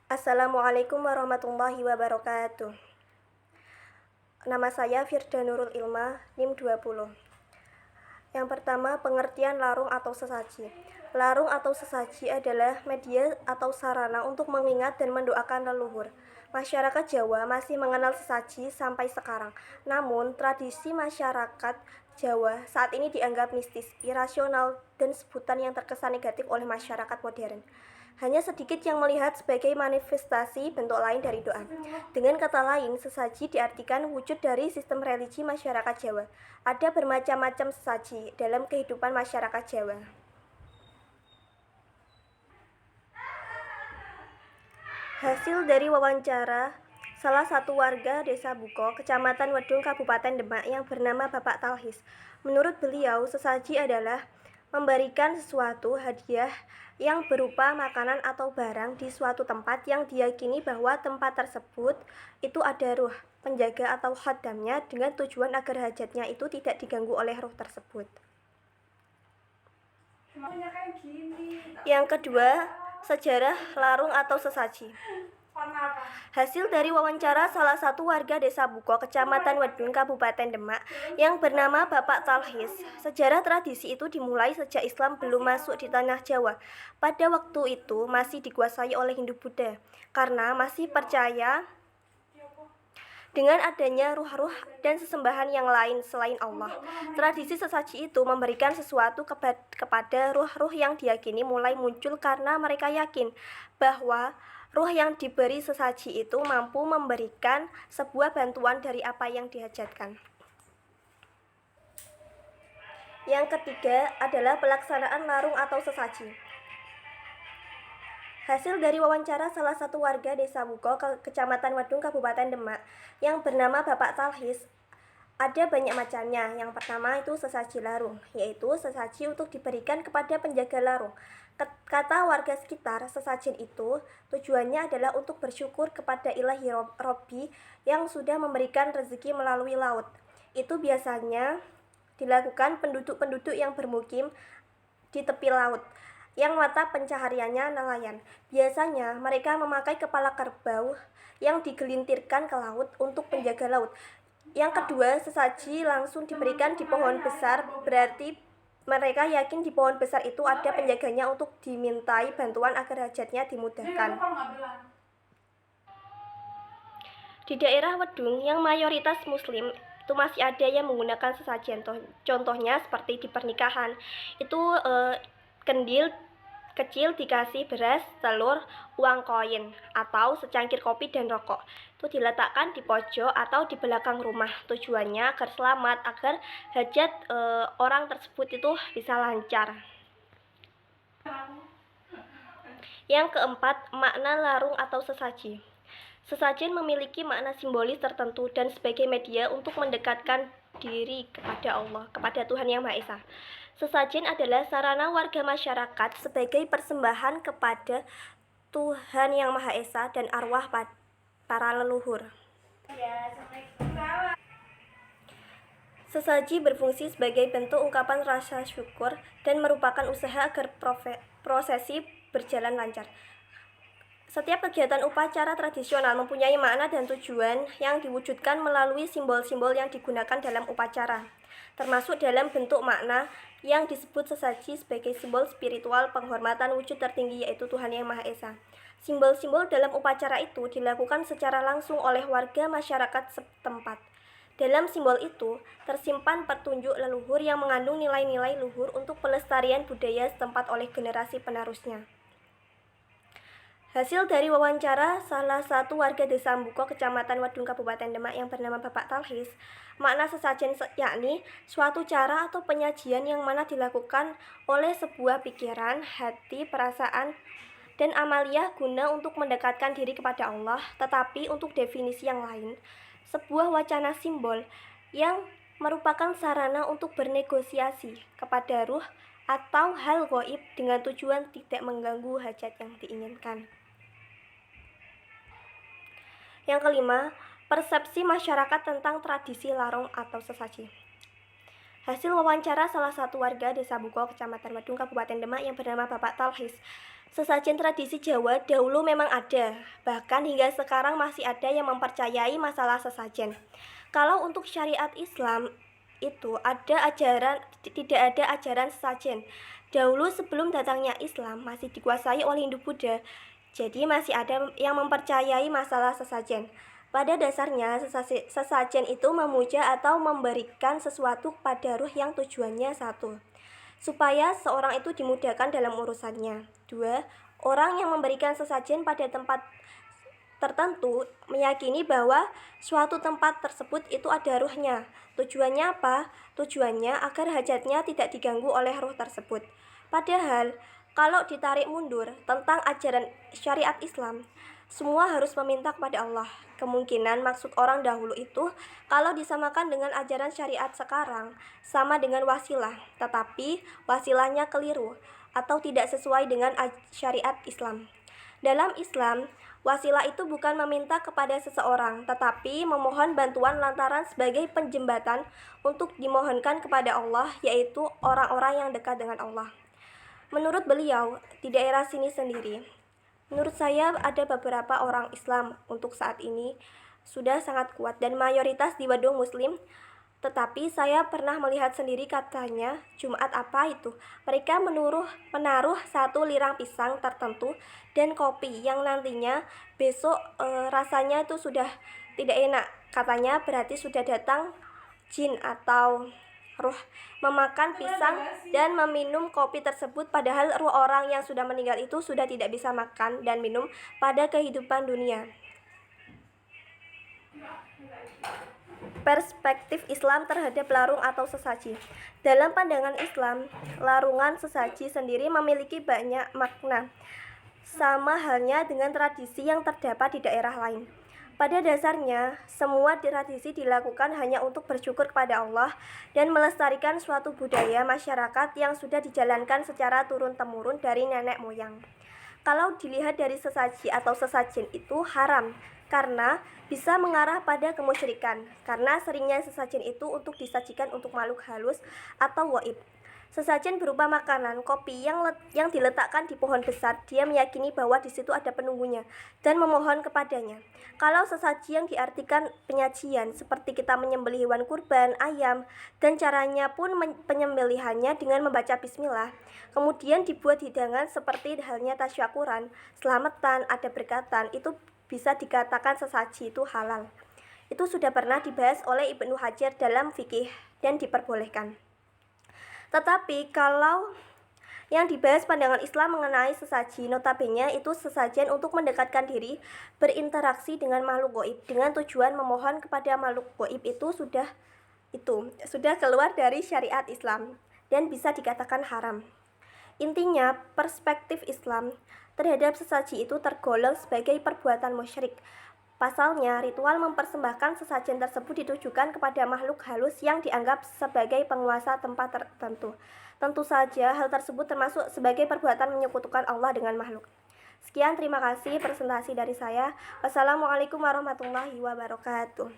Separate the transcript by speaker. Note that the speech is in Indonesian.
Speaker 1: Assalamualaikum warahmatullahi wabarakatuh. Nama saya Firda Nurul Ilma, NIM 20. Yang pertama, pengertian larung atau sesaji. Larung atau sesaji adalah media atau sarana untuk mengingat dan mendoakan leluhur. Masyarakat Jawa masih mengenal sesaji sampai sekarang. Namun, tradisi masyarakat Jawa saat ini dianggap mistis, irasional, dan sebutan yang terkesan negatif oleh masyarakat modern. Hanya sedikit yang melihat sebagai manifestasi bentuk lain dari doa. Dengan kata lain, sesaji diartikan wujud dari sistem religi masyarakat Jawa. Ada bermacam-macam sesaji dalam kehidupan masyarakat Jawa. Hasil dari wawancara salah satu warga Desa Buko, Kecamatan Wedung, Kabupaten Demak yang bernama Bapak Talhis. Menurut beliau, sesaji adalah memberikan sesuatu hadiah yang berupa makanan atau barang di suatu tempat yang diyakini bahwa tempat tersebut itu ada ruh penjaga atau khaddamnya dengan tujuan agar hajatnya itu tidak diganggu oleh ruh tersebut. Yang kedua, sejarah larung atau sesaji. Hasil dari wawancara salah satu warga Desa Buko, Kecamatan Wedung, Kabupaten Demak yang bernama Bapak Talhis. Sejarah tradisi itu dimulai sejak Islam belum masuk di tanah Jawa. Pada waktu itu masih dikuasai oleh Hindu-Buddha karena masih percaya dengan adanya ruh-ruh dan sesembahan yang lain selain Allah. Tradisi sesaji itu memberikan sesuatu kepada ruh-ruh yang diyakini mulai muncul karena mereka yakin bahwa ruh yang diberi sesaji itu mampu memberikan sebuah bantuan dari apa yang dihajatkan. Yang ketiga adalah pelaksanaan larung atau sesaji. Hasil dari wawancara salah satu warga Desa Buko, Kecamatan Wedung, Kabupaten Demak yang bernama Bapak Talhis, ada banyak macamnya. Yang pertama itu sesaji larung, yaitu sesaji untuk diberikan kepada penjaga larung. Kata warga sekitar, sesajen itu tujuannya adalah untuk bersyukur kepada Ilahi Robbi yang sudah memberikan rezeki melalui laut. Itu biasanya dilakukan penduduk-penduduk yang bermukim di tepi laut, yang mata pencahariannya nelayan. Biasanya mereka memakai kepala kerbau yang digelintirkan ke laut untuk penjaga laut. Yang kedua, sesaji langsung diberikan di pohon besar, berarti mereka yakin di pohon besar itu ada penjaganya untuk dimintai bantuan agar hajatnya dimudahkan. Di daerah Wedung yang mayoritas muslim itu masih ada yang menggunakan sesajen. Contohnya seperti di pernikahan itu kendil kecil dikasih beras, telur, uang koin, atau secangkir kopi dan rokok. Itu diletakkan di pojok atau di belakang rumah. Tujuannya agar selamat, agar hajat orang tersebut itu bisa lancar. Yang keempat, makna larung atau sesaji. Sesajen memiliki makna simbolis tertentu dan sebagai media untuk mendekatkan diri kepada Allah, kepada Tuhan Yang Maha Esa. Sesajen adalah sarana warga masyarakat sebagai persembahan kepada Tuhan Yang Maha Esa dan arwah para leluhur. Sesaji berfungsi sebagai bentuk ungkapan rasa syukur dan merupakan usaha agar prosesi berjalan lancar. Setiap kegiatan upacara tradisional mempunyai makna dan tujuan yang diwujudkan melalui simbol-simbol yang digunakan dalam upacara, termasuk dalam bentuk makna yang disebut sesaji sebagai simbol spiritual penghormatan wujud tertinggi yaitu Tuhan Yang Maha Esa. Simbol-simbol dalam upacara itu dilakukan secara langsung oleh warga masyarakat setempat. Dalam simbol itu tersimpan petunjuk leluhur yang mengandung nilai-nilai luhur untuk pelestarian budaya setempat oleh generasi penerusnya. Hasil dari wawancara salah satu warga Desa Buko, Kecamatan Wedung, Kabupaten Demak yang bernama Bapak Talhis, makna sesajen yakni suatu cara atau penyajian yang mana dilakukan oleh sebuah pikiran, hati, perasaan, dan amalia guna untuk mendekatkan diri kepada Allah. Tetapi untuk definisi yang lain, sebuah wacana simbol yang merupakan sarana untuk bernegosiasi kepada ruh atau hal gaib dengan tujuan tidak mengganggu hajat yang diinginkan. Yang kelima, persepsi masyarakat tentang tradisi larung atau sesaji. Hasil wawancara salah satu warga Desa Buko, Kecamatan Wedung, Kabupaten Demak yang bernama Bapak Talhis. Sesajen tradisi Jawa dahulu memang ada, bahkan hingga sekarang masih ada yang mempercayai masalah sesajen. Kalau untuk syariat Islam itu tidak ada ajaran sesajen. Dahulu sebelum datangnya Islam masih dikuasai oleh Hindu Buddha, jadi masih ada yang mempercayai masalah sesajen. Pada dasarnya, sesajen itu memuja atau memberikan sesuatu pada ruh yang tujuannya satu, supaya seorang itu dimudahkan dalam urusannya. Dua, orang yang memberikan sesajen pada tempat tertentu meyakini bahwa suatu tempat tersebut itu ada ruhnya. Tujuannya apa? Tujuannya agar hajatnya tidak diganggu oleh ruh tersebut. Padahal, kalau ditarik mundur tentang ajaran syariat Islam, semua harus meminta kepada Allah. Kemungkinan maksud orang dahulu itu kalau disamakan dengan ajaran syariat sekarang sama dengan wasilah, tetapi wasilahnya keliru atau tidak sesuai dengan syariat Islam. Dalam Islam, wasilah itu bukan meminta kepada seseorang, tetapi memohon bantuan lantaran sebagai penjembatan untuk dimohonkan kepada Allah, yaitu orang-orang yang dekat dengan Allah. Menurut beliau, di daerah sini sendiri, menurut saya ada beberapa orang Islam untuk saat ini sudah sangat kuat dan mayoritas di Wadung Muslim. Tetapi saya pernah melihat sendiri, katanya Jumat apa itu mereka menaruh satu lirang pisang tertentu dan kopi yang nantinya besok rasanya itu sudah tidak enak. Katanya berarti sudah datang jin atau ruh memakan pisang dan meminum kopi tersebut, padahal ruh orang yang sudah meninggal itu sudah tidak bisa makan dan minum pada kehidupan dunia. Perspektif Islam terhadap larung atau sesaji. Dalam pandangan Islam, larungan sesaji sendiri memiliki banyak makna, sama halnya dengan tradisi yang terdapat di daerah lain. Pada dasarnya, semua tradisi dilakukan hanya untuk bersyukur kepada Allah dan melestarikan suatu budaya masyarakat yang sudah dijalankan secara turun-temurun dari nenek moyang. Kalau dilihat dari sesaji atau sesajen itu haram, karena bisa mengarah pada kemusyrikan, karena seringnya sesajen itu untuk disajikan untuk makhluk halus atau gaib. Sesajen berupa makanan, kopi yang diletakkan di pohon besar, dia meyakini bahwa di situ ada penunggunya dan memohon kepadanya. Kalau sesaji yang diartikan penyajian, seperti kita menyembelih hewan kurban, ayam, dan caranya pun penyembelihannya dengan membaca bismillah, kemudian dibuat hidangan seperti halnya tasyakuran, selamatan, ada berkatan, itu bisa dikatakan sesaji itu halal. Itu sudah pernah dibahas oleh Ibnu Hajar dalam fikih dan diperbolehkan. Tetapi kalau yang dibahas pandangan Islam mengenai sesaji, notabene itu sesajen untuk mendekatkan diri, berinteraksi dengan makhluk gaib dengan tujuan memohon kepada makhluk gaib, itu sudah keluar dari syariat Islam dan bisa dikatakan haram. Intinya, perspektif Islam terhadap sesaji itu tergolong sebagai perbuatan musyrik. Pasalnya, ritual mempersembahkan sesajen tersebut ditujukan kepada makhluk halus yang dianggap sebagai penguasa tempat tertentu. Tentu saja hal tersebut termasuk sebagai perbuatan menyekutukan Allah dengan makhluk. Sekian, terima kasih presentasi dari saya. Wassalamualaikum warahmatullahi wabarakatuh.